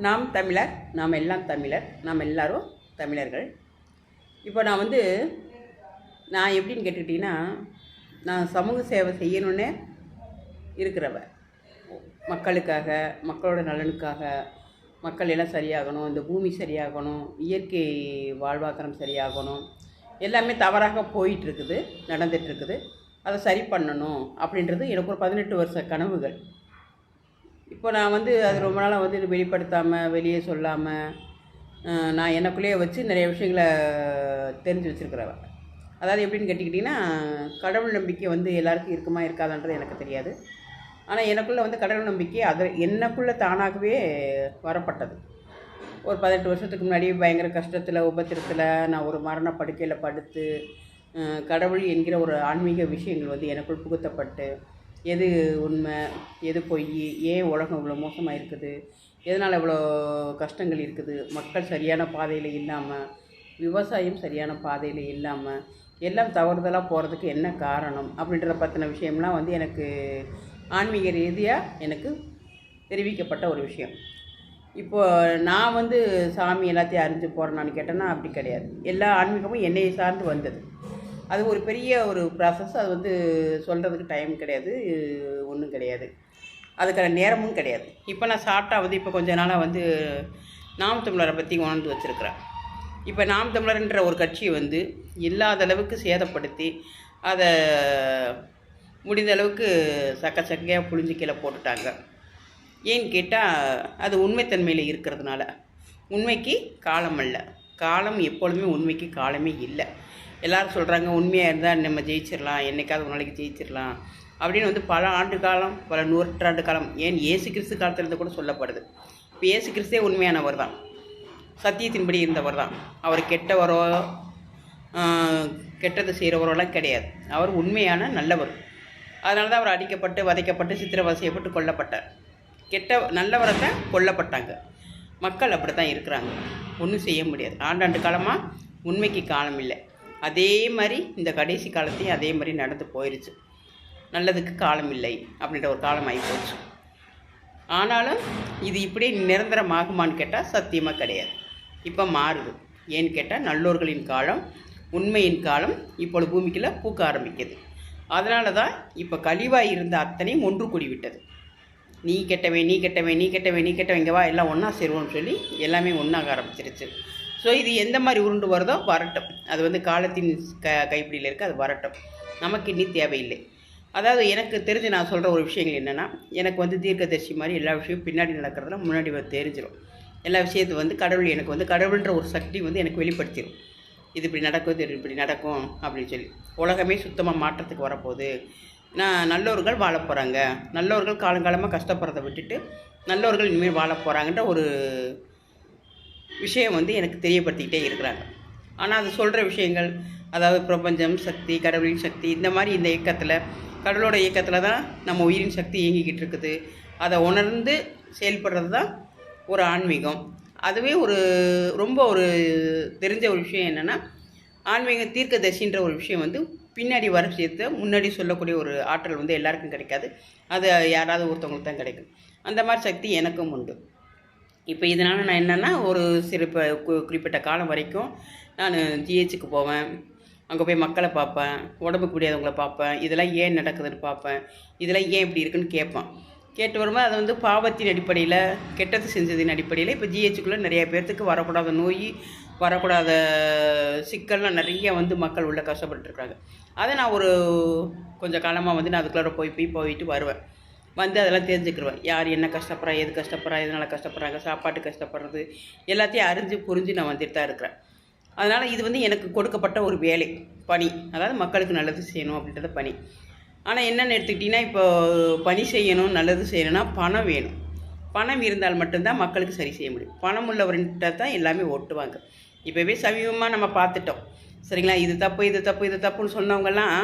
நாம் தமிழர், நாம் எல்லாம் தமிழர், நாம் எல்லாரும் தமிழர்கள். இப்போ நான் எப்படின்னு கேட்டுக்கிட்டிங்கன்னா, நான் சமூக சேவை செய்யணுன்னே இருக்கிறவ. மக்களுக்காக, மக்களோட நலனுக்காக, மக்கள் எல்லாம் சரியாகணும், இந்த பூமி சரியாகணும், இயற்கை வாழ்வாதாரம் சரியாகணும், எல்லாமே தவறாக போயிட்டுருக்குது, நடந்துகிட்ருக்குது. அதை சரி பண்ணணும் அப்படின்றது எனக்கு ஒரு 18 வருஷ கனவுகள். இப்போ நான் அது ரொம்ப நாளாக வெளிப்படுத்தாமல், வெளியே சொல்லாமல், நான் எனக்குள்ளேயே வச்சு நிறைய விஷயங்களை தெரிஞ்சு வச்சுருக்கிறவ. அதாவது எப்படின்னு கேட்டிக்கிட்டிங்கன்னா, கடவுள் நம்பிக்கை எல்லாருக்கும் இருக்குமா இருக்காதுன்றது எனக்கு தெரியாது. ஆனால் எனக்குள்ளே கடவுள் நம்பிக்கை எனக்குள்ளே தானாகவே வரப்பட்டது. ஒரு 18 வருஷத்துக்கு முன்னாடி பயங்கர கஷ்டத்தில், உபத்திரத்தில் நான் ஒரு மரண படுக்கையில் படுத்து, கடவுள் என்கிற ஒரு ஆன்மீக விஷயங்கள் எனக்குள் புகுத்தப்பட்டு, எது உண்மை, எது பொய், ஏன் உலகம் இவ்வளோ மோசமாக இருக்குது, எதனால் இவ்வளோ கஷ்டங்கள் இருக்குது, மக்கள் சரியான பாதையில் இல்லாமல், விவசாயம் சரியான பாதையில் இல்லாமல், எல்லாம் தவறுதலாக போகிறதுக்கு என்ன காரணம் அப்படின்றத பற்றின விஷயம்லாம் எனக்கு ஆன்மீக ரீதியாக எனக்கு தெரிவிக்கப்பட்ட ஒரு விஷயம். இப்போது நான் சாமி எல்லாத்தையும் அறிஞ்சு போகிறேன்னு கேட்டேன்னா அப்படி கிடையாது. எல்லா ஆன்மீகமும் என்னையை சார்ந்து வந்தது. அது ஒரு பெரிய ஒரு ப்ராசஸ். அது சொல்கிறதுக்கு டைம் கிடையாது, ஒன்றும் கிடையாது, அதுக்கான நேரமும் கிடையாது. இப்போ நான் ஷார்ட்டாக இப்போ கொஞ்ச நாளாக நாம் தமிழரை பற்றி உணர்ந்து வச்சுருக்கிறேன். இப்போ நாம் தமிழர்ன்ற ஒரு கட்சியை இல்லாத அளவுக்கு சேதப்படுத்தி, அதை முடிந்த அளவுக்கு சக்கையாக புழிஞ்சு கீழே போட்டுட்டாங்க. ஏன்னு கேட்டால், அது உண்மைத்தன்மையில் இருக்கிறதுனால. உண்மைக்கு காலம் அல்ல, காலம் எப்பொழுதுமே உண்மைக்கு காலமே இல்லை. எல்லோரும் சொல்கிறாங்க உண்மையாக இருந்தால் நம்ம ஜெயிச்சிடலாம், என்றைக்காவது ஒரு நாளைக்கு ஜெயிச்சிடலாம் அப்படின்னு பல ஆண்டு காலம், பல நூற்றாண்டு காலம், ஏன் இயேசு கிறிஸ்து காலத்திலிருந்து கூட சொல்லப்படுது. இப்போ இயேசு கிறிஸ்தே உண்மையானவர் தான், சத்தியத்தின்படி இருந்தவர் தான். அவர் கெட்டவரோ கெட்டது செய்கிறவரோலாம் கிடையாது. அவர் உண்மையான நல்லவர். அதனால தான் அவர் அடிக்கப்பட்டு, வதைக்கப்பட்டு, சித்திரவதை செய்யப்பட்டு கொல்லப்பட்டார். நல்லவரை தான் கொல்லப்பட்டாங்க. மக்கள் அப்படி தான் இருக்கிறாங்க, ஒன்றும் செய்ய முடியாது. ஆண்டாண்டு காலமாக உண்மைக்கு காலம் இல்லை. அதே மாதிரி இந்த கடைசி காலத்தையும் அதே மாதிரி நடந்து போயிடுச்சு. நல்லதுக்கு காலம் இல்லை அப்படின்ற ஒரு காலம் ஆகி போச்சு. ஆனாலும் இது இப்படியே நிரந்தரமாகுமான்னு கேட்டால் சத்தியமாக கிடையாது. இப்போ மாறுது. ஏன்னு கேட்டால், நல்லோர்களின் காலம், உண்மையின் காலம் இப்பொழுது பூமிக்குள்ளே பூக்க ஆரம்பிக்குது. அதனால தான் இப்போ கழிவாக இருந்த அத்தனையும் ஒன்று கூடிவிட்டது. நீ கெட்டவே, நீ கெட்டவே, நீ கெட்டவே, நீ கெட்டவன், இங்கே வா, எல்லாம் ஒன்றா சேருவோம்னு சொல்லி எல்லாமே ஒன்றாக ஆரம்பிச்சிருச்சு. ஸோ இது எந்த மாதிரி உருண்டு வருதோ வரட்டும். அது காலத்தின் கைப்பிடியில் இருக்குது, அது வரட்டும். நமக்கு இனி தேவையில்லை. அதாவது எனக்கு தெரிஞ்சு நான் சொல்கிற ஒரு விஷயங்கள் என்னென்னா, எனக்கு தீர்க்கதரிசி மாதிரி எல்லா விஷயமும் பின்னாடி நடக்கிறதுல முன்னாடி தெரிஞ்சிடும். எல்லா விஷயத்தையும் கடவுள் எனக்கு கடவுள்ன்ற ஒரு சக்தி எனக்கு வெளிப்படுத்திடும். இது இப்படி நடக்கும், இது இப்படி நடக்கும் அப்படின்னு சொல்லி. உலகமே சுத்தமாக மாற்றத்துக்கு வரப்போகுது. நல்லவர்கள் வாழ போகிறாங்க, நல்லவர்கள் காலங்காலமாக கஷ்டப்படுறதை விட்டுட்டு நல்லவர்கள் இனிமேல் வாழ போகிறாங்கன்ற ஒரு விஷயம் எனக்கு தெரியப்படுத்திக்கிட்டே இருக்கிறாங்க. ஆனால் அது சொல்கிற விஷயங்கள், அதாவது பிரபஞ்சம் சக்தி, கடவுளின் சக்தி, இந்த மாதிரி இந்த இயக்கத்தில், கடவுளோட இயக்கத்தில் தான் நம்ம உயிரின் சக்தி இயங்கிக்கிட்டு இருக்குது. அதை உணர்ந்து செயல்படுறது தான் ஒரு ஆன்மீகம். அதுவே ரொம்ப தெரிஞ்ச ஒரு விஷயம் என்னென்னா, ஆன்மீக தீர்க்கதரிசின்ற ஒரு விஷயம் பின்னாடி வர விஷயத்தை முன்னாடி சொல்லக்கூடிய ஒரு ஆற்றல் எல்லாருக்கும் கிடைக்காது. அது யாராவது ஒருத்தவங்களுக்கு தான் கிடைக்கும். அந்த மாதிரி சக்தி எனக்கும் உண்டு. இப்போ இதனால் நான் என்னென்னா, ஒரு குறிப்பிட்ட காலம் வரைக்கும் நான் ஜிஹெச்சுக்கு போவேன். அங்கே போய் மக்களை பார்ப்பேன், உடம்புக்கு முடியாதவங்களை பார்ப்பேன், இதெல்லாம் ஏன் நடக்குதுன்னு பார்ப்பேன், இதெல்லாம் ஏன் இப்படி இருக்குன்னு கேட்பேன். கேட்டு வரும்போது அது பாவத்தின் அடிப்படையில், கெட்டது செஞ்சதின் அடிப்படையில் இப்போ ஜிஹெச்சுக்குள்ளே நிறைய பேர்த்துக்கு வரக்கூடாத நோய், வரக்கூடாத சிக்கல்லாம் நிறைய மக்கள் உள்ள கஷ்டப்பட்டுருக்காங்க. அதை நான் கொஞ்சம் காலமாக நான் அதுக்குள்ளே போயிட்டு வருவேன். அதெல்லாம் தெரிஞ்சுக்கிடுவேன். யார் என்ன கஷ்டப்படுறா, எது கஷ்டப்படுறா, எதனால் கஷ்டப்படுறாங்க, சாப்பாட்டு கஷ்டப்படுறது எல்லாத்தையும் அறிஞ்சு புரிஞ்சு நான் வந்துட்டு தான் இருக்கிறேன். அதனால் இது எனக்கு கொடுக்கப்பட்ட ஒரு வேலை, பணி. அதாவது மக்களுக்கு நல்லது செய்யணும் அப்படின்றத பணி. ஆனால் என்னென்னு எடுத்துக்கிட்டிங்கன்னா, இப்போ பணி செய்யணும், நல்லது செய்யணும்னா பணம் வேணும். பணம் இருந்தால் மட்டும்தான் மக்களுக்கு சரி செய்ய முடியும். பணம் உள்ளவர்கிட்ட தான் எல்லாமே ஓட்டுவாங்க. இப்போவே சமீபமாக நம்ம பார்த்துட்டோம், சரிங்களா? இது தப்பு, இது தப்பு, இது தப்புன்னு சொன்னவங்கெல்லாம்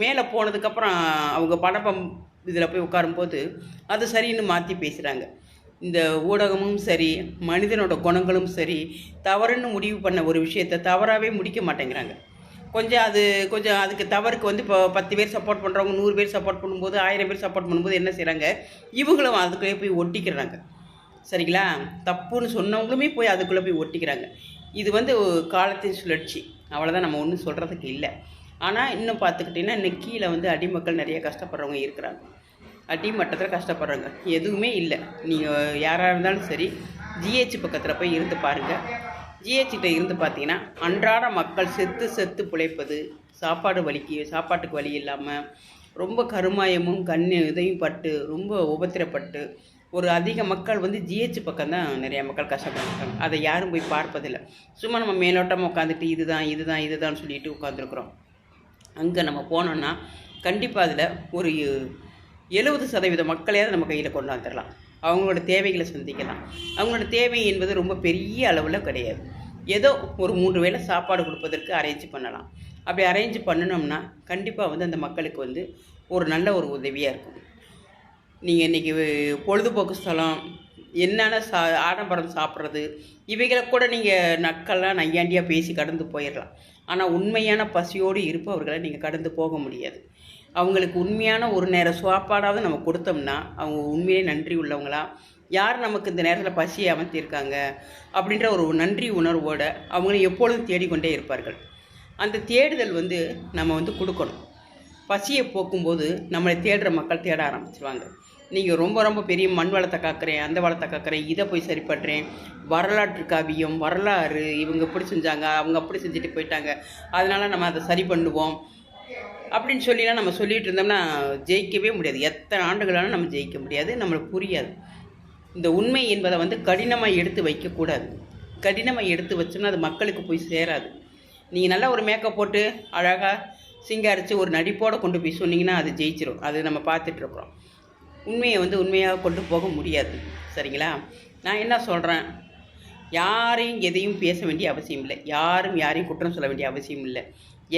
மேலே போனதுக்கப்புறம் அவங்க பணப்பம் இதில் போய் உட்காரும்போது அது சரின்னு மாற்றி பேசுகிறாங்க. இந்த ஊடகமும் சரி, மனிதனோட குணங்களும் சரி, தவறுன்னு முடிவு பண்ண ஒரு விஷயத்தை தவறாகவே முடிக்க மாட்டேங்கிறாங்க. கொஞ்சம் அதுக்கு தவறுக்கு இப்போ 10 பேர் சப்போர்ட் பண்ணுறவங்க 100 பேர் சப்போர்ட் பண்ணும்போது, 1000 பேர் சப்போர்ட் பண்ணும்போது என்ன செய்கிறாங்க, இவங்களும் அதுக்குள்ளே போய் ஒட்டிக்கிறாங்க. சரிங்களா? தப்புன்னு சொன்னவங்களுமே போய் அதுக்குள்ளே போய் ஒட்டிக்கிறாங்க. இது வந்து காலத்தின் சுழற்சி, அவ்வளோதான், நம்ம ஒன்றும் சொல்கிறதுக்கு இல்லை. ஆனால் இன்னும் பார்த்துக்கிட்டிங்கன்னா இன்னைக்கு கீழே வந்து அடிமக்கள் நிறைய கஷ்டப்படுறவங்க இருக்கிறாங்க. அடிமட்டத்தில் கஷ்டப்படுறாங்க. எதுவுமே இல்லை. நீங்கள் யாராக இருந்தாலும் சரி ஜிஹெச் பக்கத்தில் போய் இருந்து பாருங்கள். ஜிஹெச்சிட்ட இருந்து பார்த்தீங்கன்னா அன்றாட மக்கள் செத்து செத்து பிழைப்பது, சாப்பாட்டுக்கு வழி இல்லாமல் ரொம்ப கருமாயமும் இதையும் பட்டு ரொம்ப உபத்திரப்பட்டு ஒரு அதிக மக்கள் வந்து ஜிஹெச் பக்கம் தான் நிறையா மக்கள் கஷ்டப்பட்டுருக்காங்க. அதை யாரும் போய் பார்ப்பதில்லை. சும்மா நம்ம மேலோட்டமாக உட்காந்துட்டு இதுதான் சொல்லிட்டு உட்காந்துருக்குறோம். அங்கே நம்ம போனோன்னா கண்டிப்பாக அதில் ஒரு 70% மக்களையாவது நம்ம கையில் கொண்டாந்துடலாம். அவங்களோட தேவைகளை சந்திக்கலாம். அவங்களோட தேவை என்பது ரொம்ப பெரிய அளவில் கிடையாது. ஏதோ ஒரு 3 வேளை சாப்பாடு கொடுப்பதற்கு அரேஞ்ச் பண்ணலாம். அப்படி அரேஞ்ச் பண்ணினோம்னா கண்டிப்பாக வந்து அந்த மக்களுக்கு வந்து ஒரு நல்ல ஒரு உதவியாக இருக்கும். நீங்கள் இன்றைக்கி பொழுதுபோக்கு ஸ்தலம் என்னென்ன ஆடம்பரம் சாப்பிட்றது இவைகளை கூட நீங்கள் நக்கெல்லாம் நையாண்டியாக பேசி கடந்து போயிடலாம். ஆனால் உண்மையான பசியோடு இருப்பவர்களை நீங்கள் கடந்து போக முடியாது. அவங்களுக்கு உண்மையான ஒரு நேரம் சாப்பாடாவது நம்ம கொடுத்தோம்னா அவங்க உண்மையிலே நன்றி உள்ளவங்களா, யார் நமக்கு இந்த நேரத்தில் பசியை அமர்த்தியிருக்காங்க அப்படின்ற ஒரு நன்றி உணர்வோடு அவங்கள எப்பொழுதும் தேடிக்கொண்டே இருப்பார்கள். அந்த தேடுதல் வந்து நம்ம வந்து கொடுக்கணும். பசியை போக்கும்போது நம்மளை தேடுற மக்கள் தேட ஆரம்பிச்சிருவாங்க. நீங்கள் ரொம்ப ரொம்ப பெரிய மண் வளத்தை காக்கிறேன், அந்த வளத்தை காக்கிறேன், இதை போய் சரி பண்ணுறேன், வரலாற்று காவியம், வரலாறு, இவங்க இப்படி செஞ்சாங்க, அவங்க அப்படி செஞ்சுட்டு போயிட்டாங்க, அதனால் நம்ம அதை சரி பண்ணுவோம் அப்படின்னு சொல்லிலாம் நம்ம சொல்லிகிட்டு இருந்தோம்னா ஜெயிக்கவே முடியாது. எத்தனை ஆண்டுகளாலும் நம்ம ஜெயிக்க முடியாது, நம்மளுக்கு புரியாது. இந்த உண்மை என்பதை வந்து கடினமாக எடுத்து வைக்கக்கூடாது. கடினமாக எடுத்து வச்சோம்னா அது மக்களுக்கு போய் சேராது. நீங்கள் நல்லா ஒரு மேக்கப் போட்டு அழகாக சிங்காரித்து ஒரு நடிப்போடு கொண்டு போய் சொன்னீங்கன்னா அது ஜெயிச்சிடும். அது நம்ம பார்த்துட்ருக்குறோம். உண்மையை வந்து உண்மையாக கொண்டு போக முடியாது. சரிங்களா? நான் என்ன சொல்கிறேன், யாரையும் எதையும் பேச வேண்டிய அவசியம் இல்லை. யாரையும் குற்றம் சொல்ல வேண்டிய அவசியம் இல்லை.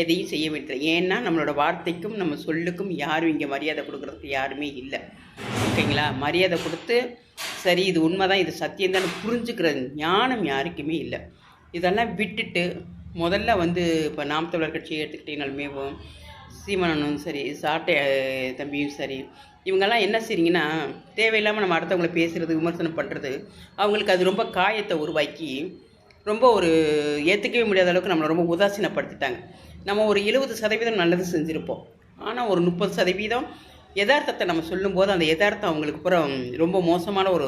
எதையும் செய்ய வேண்டியதில்லை. ஏன்னா நம்மளோட வார்த்தைக்கும் நம்ம சொல்லுக்கும் யாரும் இங்கே மரியாதை கொடுக்குறதுக்கு யாருமே இல்லை. ஓகேங்களா? மரியாதை கொடுத்து சரி இது உண்மைதான், இது சத்தியம்தான் புரிஞ்சுக்கிற ஞானம் யாருக்குமே இல்லை. இதெல்லாம் விட்டுட்டு முதல்ல வந்து இப்போ நாம் தமிழர் கட்சியை எடுத்துக்கிட்டீங்கனாலுமே சீமானும் சரி, சாட்டை தம்பியும் சரி, இவங்கெல்லாம் என்ன செய்றீங்கன்னா தேவையில்லாமல் நம்ம அடுத்தவங்களை பேசுகிறது, விமர்சனம் பண்ணுறது, அவங்களுக்கு அது ரொம்ப காயத்தை உருவாக்கி ரொம்ப ஒரு ஏற்றுக்கவே முடியாத அளவுக்கு நம்மளை ரொம்ப உதாசீனப்படுத்திட்டாங்க. நம்ம ஒரு 70% நல்லது செஞ்சுருப்போம். ஆனால் ஒரு 30% யதார்த்தத்தை நம்ம சொல்லும்போது அந்த யதார்த்தம் அவங்களுக்கு அப்புறம் ரொம்ப மோசமான ஒரு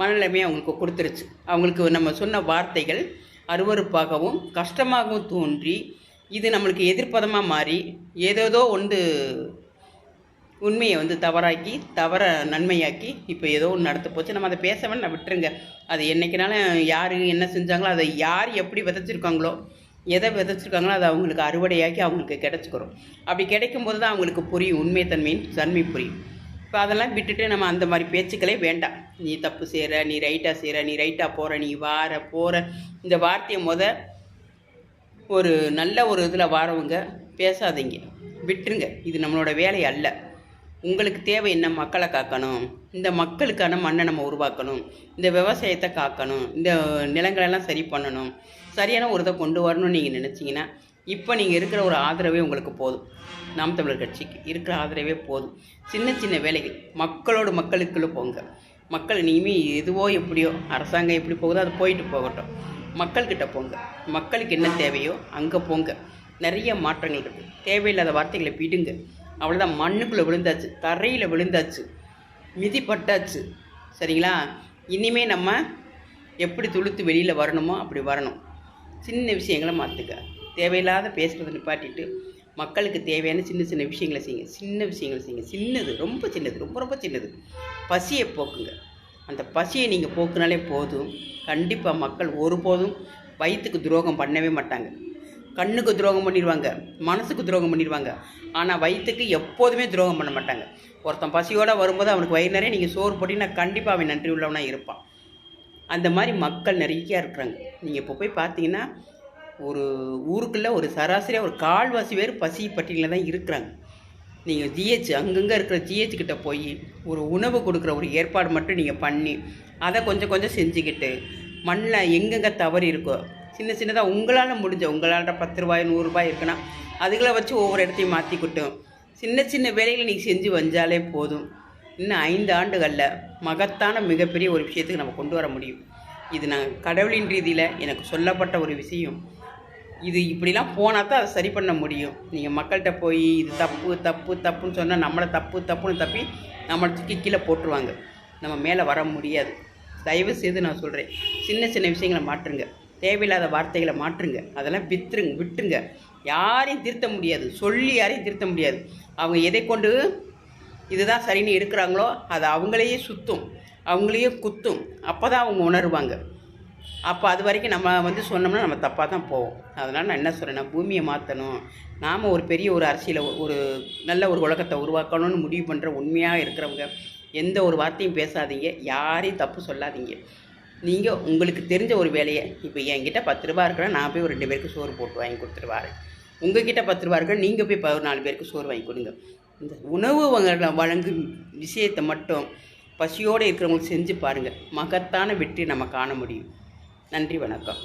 மனநிலைமையை அவங்களுக்கு கொடுத்துருச்சு. அவங்களுக்கு நம்ம சொன்ன வார்த்தைகள் அருவருப்பாகவும் கஷ்டமாகவும் தோன்றி இது நம்மளுக்கு எதிர்ப்பதமாக மாறி ஏதேதோ உண்மையை வந்து தவற நன்மையாக்கி இப்போ ஏதோ ஒன்று நடத்த போச்சு. நம்ம அதை பேச வேண்டாம், விட்டுருங்க. அது என்றைக்குனாலும் யார் என்ன செஞ்சாங்களோ அதை யார் எப்படி விதைச்சிருக்காங்களோ எதை விதைச்சிருக்காங்களோ அதை அவங்களுக்கு அறுவடையாக்கி அவங்களுக்கு கிடச்சிக்கிறோம். அப்படி கிடைக்கும்போது தான் அவங்களுக்கு புரியும், தன்மை புரியும். இப்போ அதெல்லாம் விட்டுட்டு நம்ம அந்த மாதிரி பேச்சுக்களே வேண்டாம். நீ தப்பு செய்கிற, நீ ரைட்டாக செய்கிற, நீ ரைட்டாக போகிற, நீ போகிற இந்த வார்த்தையை ஒரு நல்ல ஒரு இதில் வாரவங்க பேசாதீங்க, விட்டுருங்க. இது நம்மளோட வேலை அல்ல. உங்களுக்கு தேவை என்ன? மக்களை காக்கணும், இந்த மக்களுக்கான மண்ணை நம்ம உருவாக்கணும், இந்த விவசாயத்தை காக்கணும், இந்த நிலங்களெல்லாம் சரி பண்ணணும், சரியான ஒரு இதை கொண்டு வரணும்னு நீங்கள் நினச்சிங்கன்னா இப்போ நீங்கள் இருக்கிற ஒரு ஆதரவே உங்களுக்கு போதும். நாம் தமிழர் கட்சிக்கு இருக்கிற ஆதரவே போதும். சின்ன சின்ன வேலைகள் மக்களுக்குள்ளே போங்க. மக்கள் இனிமேல் எதுவோ எப்படியோ அரசாங்கம் எப்படி போகுதோ அது போயிட்டு போகட்டும். மக்கள்கிட்ட போங்க. மக்களுக்கு என்ன தேவையோ அங்கே போங்க. நிறைய மாற்றங்கள் இருக்குது. தேவையில்லாத வார்த்தைகளை விடுங்க. அவ்வளோதான். மண்ணுக்குள்ளே விழுந்தாச்சு, தரையில் விழுந்தாச்சு, மிதிப்பட்டாச்சு. சரிங்களா? இனிமேல் நம்ம எப்படி துளுத்து வெளியில் வரணுமோ அப்படி வரணும். சின்ன விஷயங்களை மாற்றுக்க. தேவையில்லாத பேசுகிறத நிப்பாட்டிட்டு மக்களுக்கு தேவையான சின்ன சின்ன விஷயங்களை செய்யுங்க. சின்னது, ரொம்ப சின்னது, ரொம்ப ரொம்ப சின்னது. பசியை போக்குங்க. அந்த பசியை நீங்கள் போக்குனாலே போதும். கண்டிப்பாக மக்கள் ஒருபோதும் வயிற்றுக்கு துரோகம் பண்ணவே மாட்டாங்க. கண்ணுக்கு துரோகம் பண்ணிடுவாங்க, மனசுக்கு துரோகம் பண்ணிடுவாங்க. ஆனால் வயிற்றுக்கு எப்போதுமே துரோகம் பண்ண மாட்டாங்க. ஒருத்தன் பசியோடு வரும்போது அவனுக்கு வயிறு நிறைய நீங்கள் சோறு போட்டிங்கன்னா கண்டிப்பாக அவன் நன்றி உள்ளவனாக இருப்பான். அந்த மாதிரி மக்கள் நிறையா இருக்கிறாங்க. நீங்கள் இப்போ போய் பார்த்தீங்கன்னா ஒரு ஊருக்குள்ளே ஒரு சராசரியாக ஒரு கால்வாசி பேர் பசி பட்டியலில் தான் இருக்கிறாங்க. நீங்கள் ஜிஹெச் அங்கங்கே இருக்கிற ஜிஹெச் கிட்ட போய் ஒரு உணவு கொடுக்குற ஒரு ஏற்பாடு மட்டும் நீங்கள் பண்ணி அதை கொஞ்சம் கொஞ்சம் செஞ்சுக்கிட்டு மண்ணில் எங்கெங்கே தவறு இருக்கோ சின்னதாக உங்களால் உங்களால் 10 ரூபாய் 100 ரூபாய் இருக்குன்னா அதுகளை வச்சு ஒவ்வொரு இடத்தையும் மாற்றிக்கிட்டோம். சின்ன வேலைகளை நீங்கள் செஞ்சு வந்தாலே போதும். இன்னும் 5 ஆண்டுகளில் மகத்தான மிகப்பெரிய ஒரு விஷயத்துக்கு நம்ம கொண்டு வர முடியும். இது நான் கடவுளின் ரீதியில் எனக்கு சொல்லப்பட்ட ஒரு விஷயம். இது இப்படிலாம் போனால் தான் அதை சரி பண்ண முடியும். நீங்கள் மக்கள்கிட்ட போய் இது தப்பு தப்பு தப்புன்னு சொன்னால் நம்மளை தப்பு தப்புன்னு தப்பி நம்மளை தூக்கி கீழே போட்டுருவாங்க. நம்ம மேலே வர முடியாது. தயவு செய்து நான் சொல்கிறேன், சின்ன சின்ன விஷயங்களை மாற்றுங்க, தேவையில்லாத வார்த்தைகளை மாற்றுங்க, அதெல்லாம் விட்டுருங்க. யாரையும் திருத்த முடியாது, சொல்லி யாரையும் திருத்த முடியாது. அவங்க எதை கொண்டு இதுதான் சரின்னு இருக்கிறாங்களோ அது அவங்களையே சுற்றும், அவங்களையே குத்தும். அப்போ தான் அவங்க உணருவாங்க. அப்போ அது வரைக்கும் நம்ம சொன்னோம்னா நம்ம தப்பாக தான் போவோம். அதனால் நான் என்ன சொல்கிறேன்னா, பூமியை மாற்றணும், நாம் ஒரு பெரிய ஒரு அரசியலை ஒரு நல்ல ஒரு உலகத்தை உருவாக்கணும்னு முடிவு பண்ணுற உண்மையாக இருக்கிறவங்க எந்த ஒரு வார்த்தையும் பேசாதீங்க, யாரையும் தப்பு சொல்லாதீங்க. நீங்கள் உங்களுக்கு தெரிஞ்ச ஒரு வேலையை, இப்போ என்கிட்ட 10 ரூபா இருக்கிறா நான் போய் ஒரு 2 பேருக்கு சோறு போட்டு வாங்கி கொடுத்துருவாரு. உங்ககிட்ட 10 ரூபா இருக்கிற நீங்கள் போய் 14 பேருக்கு சோறு வாங்கி கொடுங்க. இந்த உணவு வழங்கும் விஷயத்தை மட்டும் பசியோடு இருக்கிறவங்களுக்கு செஞ்சு பாருங்கள். மகத்தான வெற்றி நம்ம காண முடியும். நன்றி, வணக்கம்.